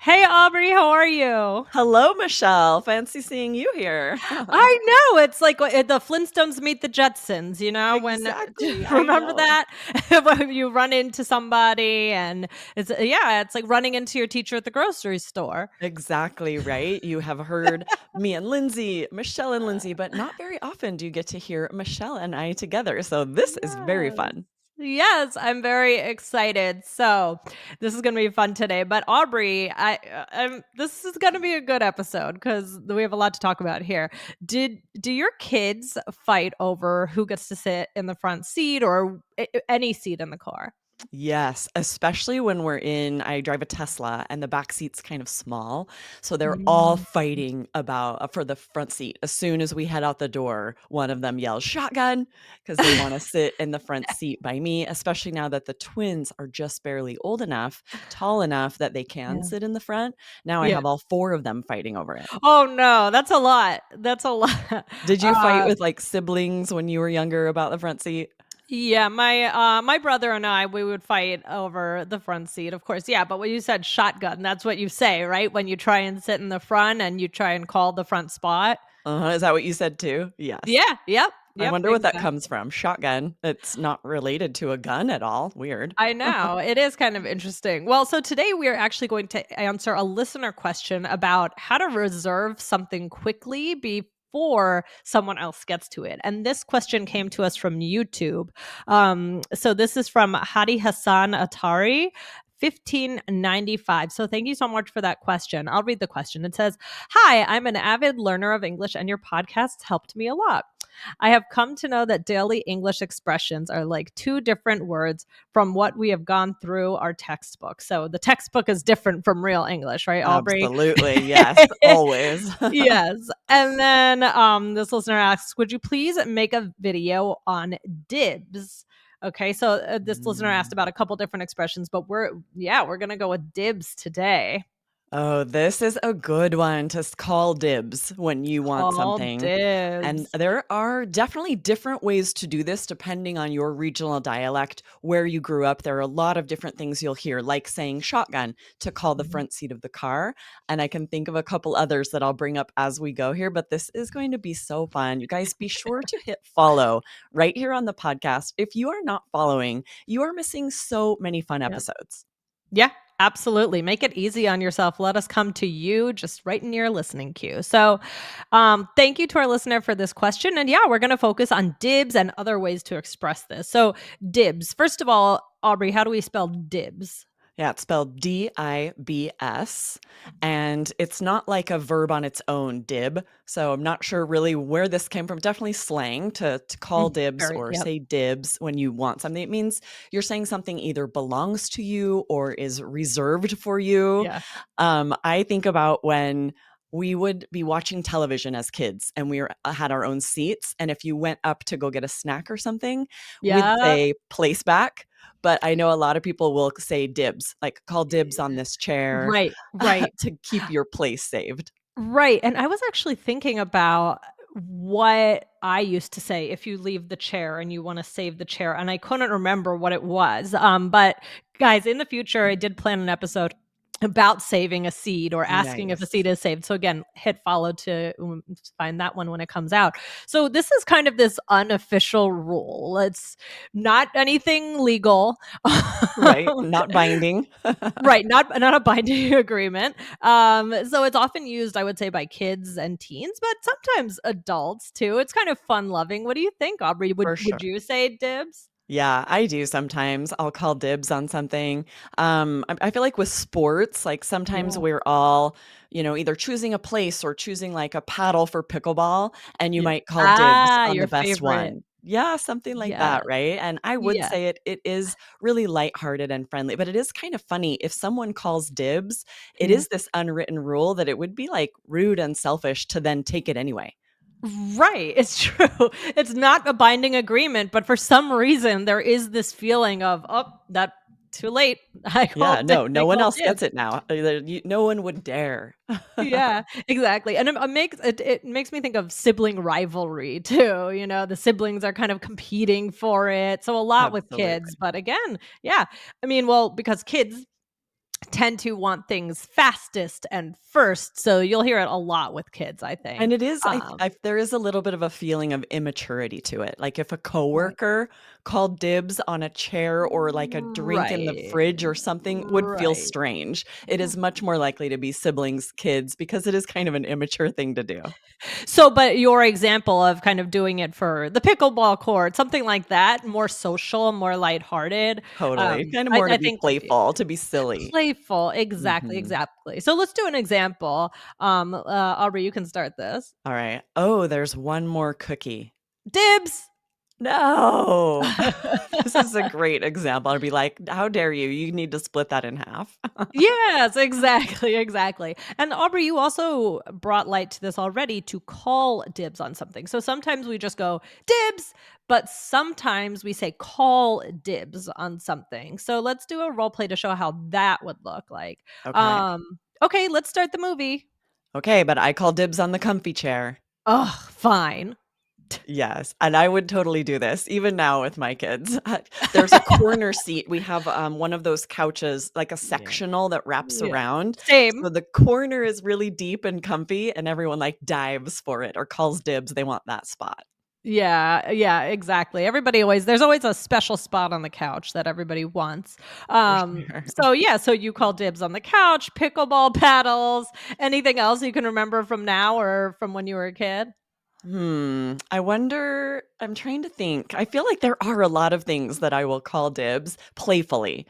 Hey Aubrey, how are you? Hello, Michelle. Fancy seeing you here. I know it's like the Flintstones meet the Jetsons, when Exactly. I remember know. that when you run into somebody and it's like running into your teacher at the grocery store. Exactly right. You have heard me and Lindsay, Michelle and Lindsay, but not very often do you get to hear Michelle and I together. So this is very Yes. fun. Yes, I'm very excited. So, this is going to be fun today. But Aubrey, this is going to be a good episode because we have a lot to talk about here. Do your kids fight over who gets to sit in the front seat or any seat in the car? Yes, especially when I drive a Tesla and the back seat's kind of small. So they're all Mm. fighting about for the front seat. As soon as we head out the door, one of them yells shotgun because they want to sit in the front seat by me, especially now that the twins are just barely old enough, tall enough that they can Yeah. sit in the front. Now I Yeah. have all four of them fighting over it. Oh no, that's a lot. That's a lot. Did you fight Uh, with like siblings when you were younger about the front seat? Yeah, my brother and I, we would fight over the front seat, of course. Yeah, but when you said shotgun, that's what you say, right? When you try and sit in the front and you try and call the front spot. Uh-huh. Is that what you said too? Yes. Yeah, yep, I yep, wonder what that comes exactly. from. Shotgun. It's not related to a gun at all. Weird. I know. It is kind of interesting. Well, so today we are actually going to answer a listener question about how to reserve something quickly before someone else gets to it. And this question came to us from YouTube. So this is from Hadi Hassan Atari. 1595. So thank you so much for that question. I'll read the question. It says, "Hi, I'm an avid learner of English and your podcasts helped me a lot. I have come to know that daily English expressions are like two different words from what we have gone through our textbook." So the textbook is different from real English, right, Aubrey? Absolutely. Yes. Always. Yes. And then this listener asks, would you please make a video on dibs? Okay, so this listener asked Mm. about a couple different expressions, but we're gonna go with dibs today. Oh, this is a good one to call dibs when you want Call something. And dibs. there are definitely different ways to do this depending on your regional dialect, where you grew up. There are a lot of different things you'll hear, like saying shotgun to call the Mhm. front seat of the car. And I can think of a couple others that I'll bring up as we go here, but this is going to be so fun. You guys be sure to hit follow right here on the podcast. If you are not following, you are missing so many fun Yep. episodes. Yeah, absolutely. Make it easy on yourself. Let us come to you just right in your listening queue. So, thank you to our listener for this question. And yeah, we're going to focus on dibs and other ways to express this. So, dibs. First of all, Aubrey, how do we spell dibs? Yeah, it's spelled Dibs, and it's not like a verb on its own, dib. So I'm not sure really where this came from. Definitely slang to call dibs Very, or yep. say dibs when you want something. It means you're saying something either belongs to you or is reserved for you. Yeah. I think about when we would be watching television as kids and had our own seats. And if you went up to go get a snack or something, we'd Yep. say place back, but I know a lot of people will say dibs, like call dibs on this chair Right, right. to keep your place saved. Right. And I was actually thinking about what I used to say if you leave the chair and you want to save the chair. And I couldn't remember what it was. But guys, in the future, I did plan an episode about saving a seed or asking if a Nice. seed is saved. So again, hit follow to find that one when it comes out. So this is kind of this unofficial rule. It's not anything legal. Right, not binding. Right, not a binding agreement. So it's often used, I would say, by kids and teens, but sometimes adults too. It's kind of fun loving. What do you think, Aubrey? Would For would sure. you say dibs? Yeah, I do sometimes. I'll call dibs on something. I feel like with sports, like sometimes Yeah. we're all, either choosing a place or choosing like a paddle for pickleball, and you Yeah. might call dibs Ah, on the your best favorite. one. Yeah, something like Yes. that, right? And I would Yeah. say it is really lighthearted and friendly, but it is kind of funny if someone calls dibs, it Yeah. is this unwritten rule that it would be like rude and selfish to then take it anyway. Right, it's true. It's not a binding agreement, but for some reason, there is this feeling of, "Oh, that too late. Yeah, no I one called else gets dibs." it now. No one would dare. Yeah, exactly, and it makes me think of sibling rivalry too, the siblings are kind of competing for it, so a lot with kids, Absolutely. but again, yeah, I mean, well, because kids tend to want things fastest and first. So you'll hear it a lot with kids, I And think. it is there is a little bit of a feeling of immaturity to it. Like, if a Right. coworker called dibs on a chair or, like, a drink in the Right. fridge or something would feel Right. strange. It is much more likely to be siblings, kids, because it is kind of an immature thing to do. So, but your example of kind of doing it for the pickleball court, something like that, more social, more lighthearted, Totally. Kinda I more to I be think playful, to be silly. playful, exactly, Mhm. exactly. So let's do an example. Aubrey, you can start this. Alright. "Oh, there's one more cookie." Dibs. No. This is a great example. I'd be like, "How dare you? You need to split that in half." Yes, exactly, exactly. And Aubrey, you also brought light to this already to call dibs on something. So sometimes we just go dibs, but sometimes we say call dibs on something. So let's do a role play to show how that would look like. Okay. Okay, let's start the movie. Okay, but I call dibs on the comfy chair. Ugh, fine. Yes, and I would totally do this even now with my kids. There's a corner seat. We have, one of those couches, like a Yeah. sectional that wraps Yeah. around, Same. so the corner is really deep and comfy, and everyone, like, dives for it or calls dibs, they want that spot. Yeah, yeah, exactly. There's always a special spot on the couch that everybody wants. For sure. So yeah, so you call dibs on the couch, pickleball paddles, anything else you can remember from now or from when you were a kid? I wonder I'm trying to think. I feel like there are a lot of things that I will call dibs playfully.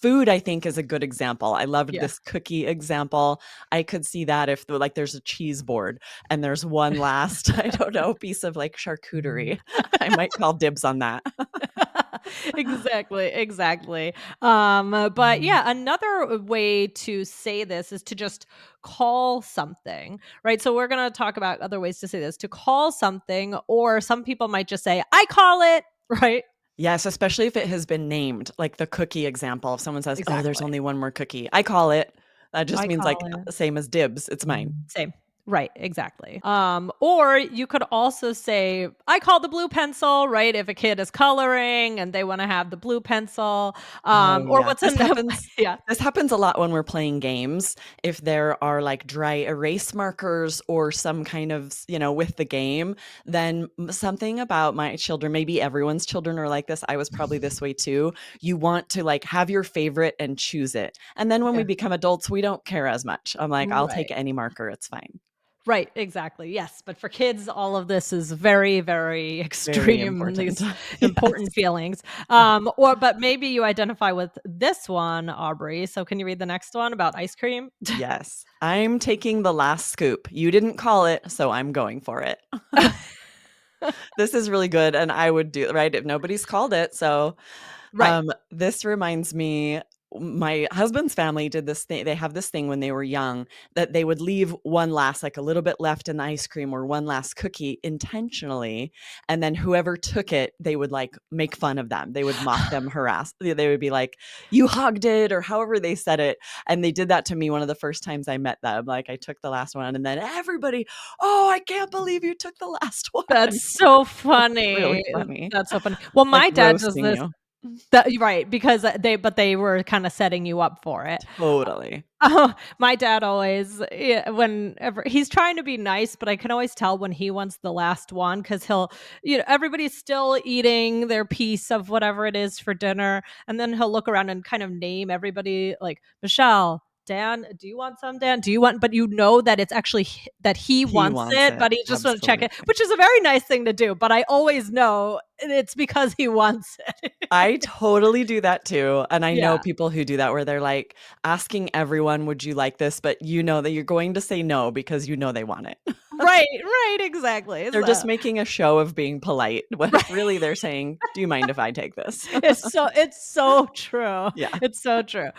Food, I think, is a good example. I loved Yeah. this cookie example. I could see that if like there's a cheese board and there's one last, I don't know, piece of like charcuterie. I might call dibs on that. Exactly, exactly. But yeah, another way to say this is to just call something, right? So we're going to talk about other ways to say this, to call something, or some people might just say, I call it, right? Yes, especially if it has been named, like the cookie example. If someone says, "Oh, there's Exactly. only one more cookie," I call it. That just I means like call it. same as dibs. It's mine. Same. Right, exactly. Or you could also say, I call the blue pencil, right? If a kid is coloring and they want to have the blue pencil. Oh, Or yeah. what's an yeah. This happens a lot when we're playing games. If there are, like, dry erase markers or some kind of with the game, then something about my children, maybe everyone's children are like this, I was probably this way too. You want to, like, have your favorite and choose it. And then when we Yeah. become adults, we don't care as much. I'm like, "I'll take Right. any marker, it's fine." Right, exactly. Yes, but for kids, all of this is very, very Very extreme, important. these Yes. important feelings. But maybe you identify with this one, Aubrey. So can you read the next one about ice cream? Yes. "I'm taking the last scoop. You didn't call it, so I'm going for it." This is really good, and I would do right if nobody's called it, so Right. this reminds me my husband's family did this thing they have this thing when they were young that they would leave one last like, a little bit left in the ice cream or one last cookie intentionally, and then whoever took it, they would, like, make fun of them. They would mock them, they would be like, "You hugged it," or however they said it, and they did that to me one of the first times I met them. Like, I took the last one, and then everybody, "Oh, I can't believe you took the last one." That's so Really funny. funny, That's so funny. Well, like my dad does roasting this. you. Right, because they were kinda setting you up for it. Totally. Oh, my dad always, yeah, whenever he's trying to be nice, but I can always tell when he wants the last one because everybody's still eating their piece of whatever it is for dinner, and then he'll look around and kind of name everybody like Michelle, Dan, do you want some? Dan, do you want? But you know that it's actually that he He wants wants it, it, but he just want to check it, absolutely. which is a very nice thing to do. But I always know it's because he wants it. I totally do that too, and I know Yeah. people who do that where they're, like, asking everyone, "Would you like this?" But you know that you're going to say no because you know they want it. Right, right, exactly. They're just So making a show of being polite when right. really they're saying, "Do you mind if I take this?" It's so true. Yeah. It's so true.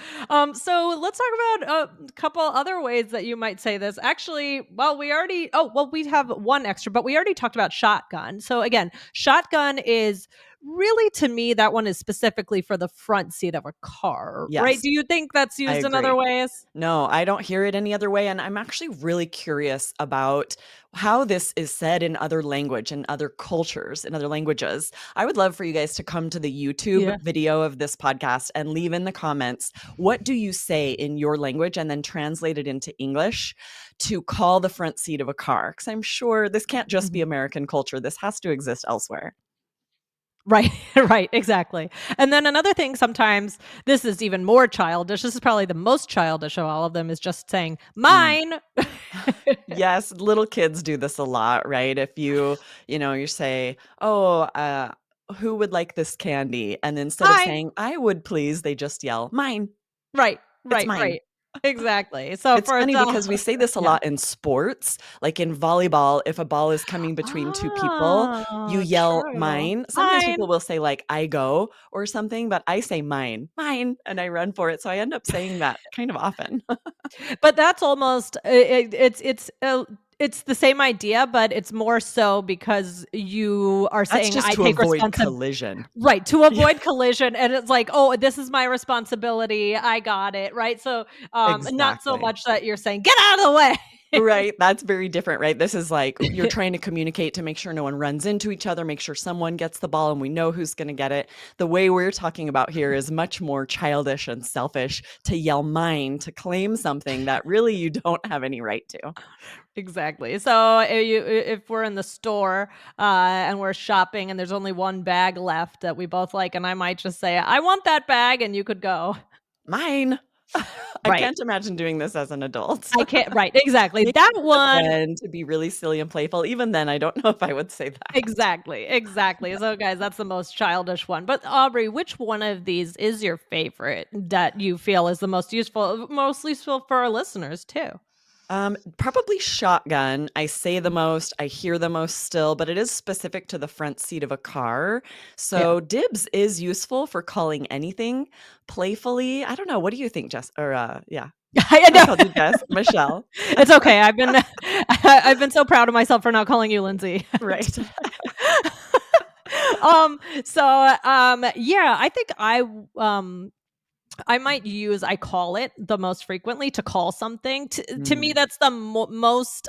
So let's talk about a couple other ways that you might say this. Actually, we have one extra, but we already talked about shotgun. So again, shotgun is really, to me, that one is specifically for the front seat of a car, right? Yes, Do you think that's I used in other agree. ways? No, I don't hear it any other way, and I'm actually really curious about how this is said in other language and other cultures, in other languages. I would love for you guys to come to the YouTube Yeah. video of this podcast and leave in the comments, what do you say in your language, and then translate it into English to call the front seat of a car? Because I'm sure this can't just be Mhm. American culture. This has to exist elsewhere. Right, right, exactly. And then another thing sometimes this is even more childish, this is probably the most childish of all of them, is just saying, Mm. "Mine." Yes, little kids do this a lot, right? If you say, "Oh, who would like this candy?" And instead of "Mine." saying, "I would please," they just yell, "Mine. Right, It's right, mine." right. Exactly. So It's for funny the because we say this a yeah. lot in sports, like in volleyball, if a ball is coming between 2 people, you Oh, yell, true. "Mine." Sometimes "Mine." people will say like, "I go," or something, but I say, "Mine, mine," and I run for it, so I end up saying that kind of often. But that's almost it's the same idea, but it's more so because you are That's saying, just "I to take avoid responsi" collision. right, to Yeah, avoid collision, and it's like, "Oh, this is my responsibility, I got it," right? So, not so exactly. much that you're saying, "Get out of the way." Right, that's very different, right? This is like you're trying to communicate to make sure no one runs into each other, make sure someone gets the ball and we know who's gonna get it. The way we're talking about here is much more childish and selfish to yell mine to claim something that really you don't have any right to. Exactly. So, if we're in the store, and we're shopping and there's only one bag left that we both like, and I might just say, "I want that bag," and you could go, Mine. I "Right. can't imagine doing this as an adult. I can't" right, exactly. Maybe That with a one friend to be really silly and playful. Even then, I don't know if I would say that. exactly, exactly. So, guys, that's the most childish one. But, Aubrey, which one of these is your favorite that you feel is the most useful for our listeners too? Probably shotgun. I say the most, I hear the most still, but it is specific to the front seat of a car. Yeah. So dibs is useful for calling anything playfully. I don't know. What do you think, Jess? Or yeah, I I know. called you Jess, Michelle. It's okay. I've been so proud of myself for not calling you Lindsay. Right. Yeah, I think I might use I call it the most frequently to call something. To me, Mm, that's the most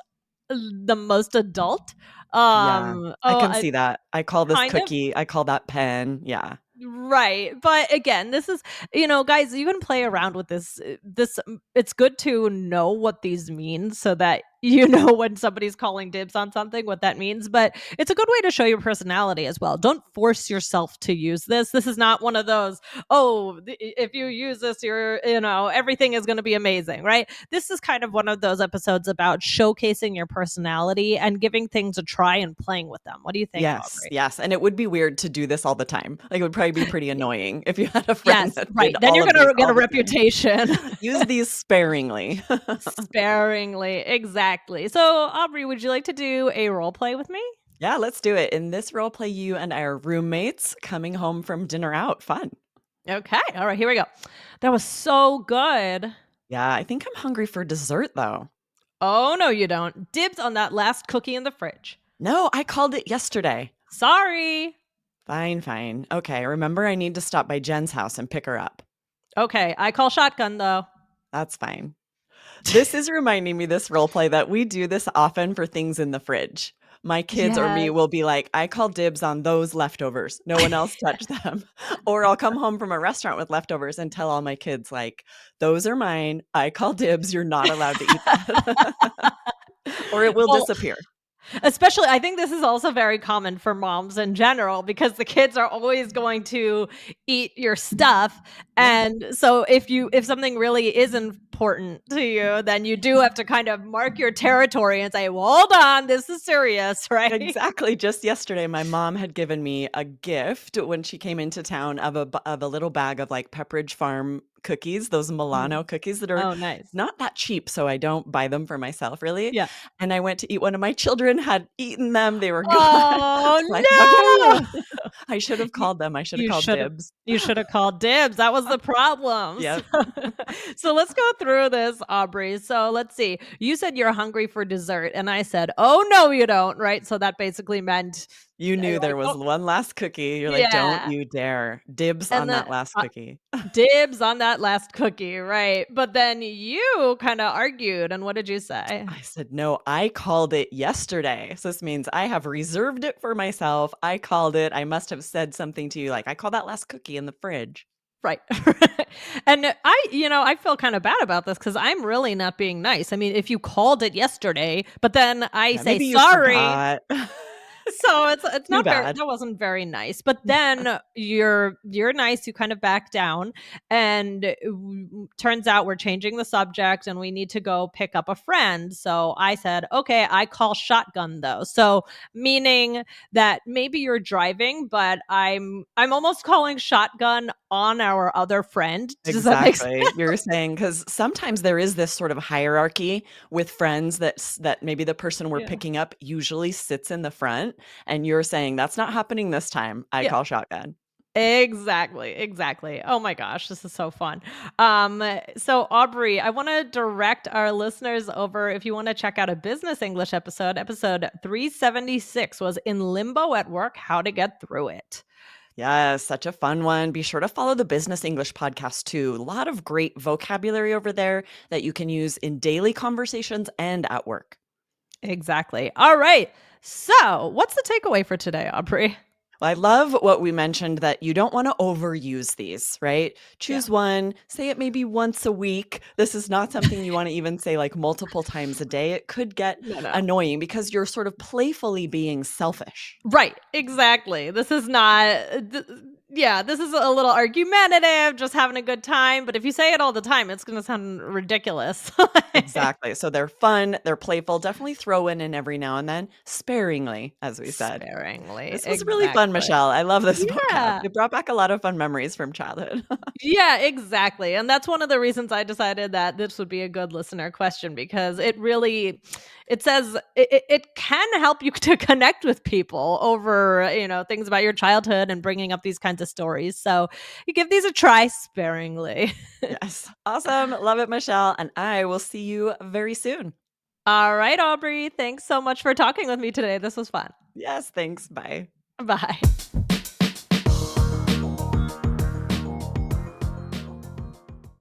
adult. yeah, I Oh, can see that. I call this kind of. cookie. I call that pen. Yeah. Right. But again, this is, guys, you can play around with it's good to know what these mean so that you know when somebody's calling dibs on something what that means, but it's a good way to show your personality as well. Don't force yourself to use this. This is not one of those, "Oh, if you use this everything is going to be amazing," right? This is kind of one of those episodes about showcasing your personality and giving things a try and playing with them. What do you think, Yes, Aubrey? yes, and it would be weird to do this all the time. Like, it would probably be pretty annoying if you had a friend Yes, that did right. Then all you're of these gonna get all a the time. reputation. Use these sparingly. Sparingly, exactly. So, Aubrey, would you like to do a role play with me? Yeah, let's do it. In this role play, you and I are roommates coming home from dinner out. Fun. Okay. All right, here we go. That was so good. Yeah, I think I'm hungry for dessert though. Oh, no, you don't. Dibs on that last cookie in the fridge. No, I called it yesterday. Sorry. Fine, fine. Okay, remember I need to stop by Jen's house and pick her up. Okay, I call shotgun though. That's fine. This is reminding me this role play that we do this often for things in the fridge. My kids or me Yes. will be like, "I call dibs on those leftovers. No one else touch them." Or I'll come home from a restaurant with leftovers and tell all my kids like, "Those are mine. I call dibs. You're not allowed to eat that." Or it will Well, disappear. especially, I think this is also very common for moms in general because the kids are always going to eat your stuff. Yeah. And so if something really is important to you, then you do have to kind of mark your territory and say, "Well, hold on, this is serious," right? Exactly. Just yesterday, my mom had given me a gift when she came into town of a little bag of like Pepperidge Farm cookies, those Mhm. Milano cookies that are Oh, nice. not that cheap, so I don't buy them for myself really. Yeah. And I went to eat one of my children had eaten them, they were gone. I was like, Oh, "Okay." no! I should have You called them. I should have you called should've dibs. you shoulda called dibs, that was the problem. So Yep. so let's go through this, Aubrey. So let's see. You said you're hungry for dessert, and I said, "Oh, no, you don't," right? So that basically meant You You're knew like, there was "Oh" one last cookie. You're like, "Don't yeah, you dare. Dibs and on then, that last uh cookie." dibs on that last cookie, right, but then you kinda argued, and what did you say? I said, "No, I called it yesterday." So this means I have reserved it for myself. I called it. I must have said something to you like, "I called that last cookie in the fridge." Right. And I feel kinda bad about this because 'cause I'm really not being nice. I mean, if you called it yesterday, but then I Yeah, say, maybe you "Sorry." forgot. So it's Too not very bad. that wasn't very nice, but then you're nice, you kind of back down, and turns out we're changing the subject and we need to go pick up a friend, so I said, "Okay, I call shotgun though." So, meaning that maybe you're driving, but I'm almost calling shotgun on our other friend. Does that make sense? Exactly. You're saying because sometimes there is this sort of hierarchy with friends that maybe the person we're Yeah. picking up usually sits in the front, and you're saying, "That's not happening this time. I Yeah. call shotgun." Exactly, exactly. Oh my gosh, this is so fun. So Aubrey, I want to direct our listeners over if you want to check out a business English episode. Episode 376 was In Limbo at Work, How to Get Through It. Yes, such a fun one. Be sure to follow the Business English podcast too. A lot of great vocabulary over there that you can use in daily conversations and at work. Exactly. All right. So, what's the takeaway for today, Aubrey? Well, I love what we mentioned that you don't want to overuse these, right? Yeah. Choose one, say it maybe once a week. This is not something you want to even say like multiple times a day. It could get No, no. annoying because you're sort of playfully being selfish. Right, exactly. This is not yeah, this is a little argumentative, just having a good time, but if you say it all the time, it's gonna sound ridiculous. Exactly. So they're fun, they're playful. Definitely throw in every now and then, sparingly, as we said. Sparingly, This was really fun, exactly. Michelle. I love this vocab. Yeah. It brought back a lot of fun memories from childhood. Yeah, exactly, and that's one of the reasons I decided that this would be a good listener question because it really it says it can help you to connect with people over, things about your childhood and bringing up these kinds of stories, so you give these a try sparingly. Yes. Awesome. Love it, Michelle. And I will see you very soon. All right, Aubrey, thanks so much for talking with me today, this was fun. Yes. Thanks. Bye. Bye.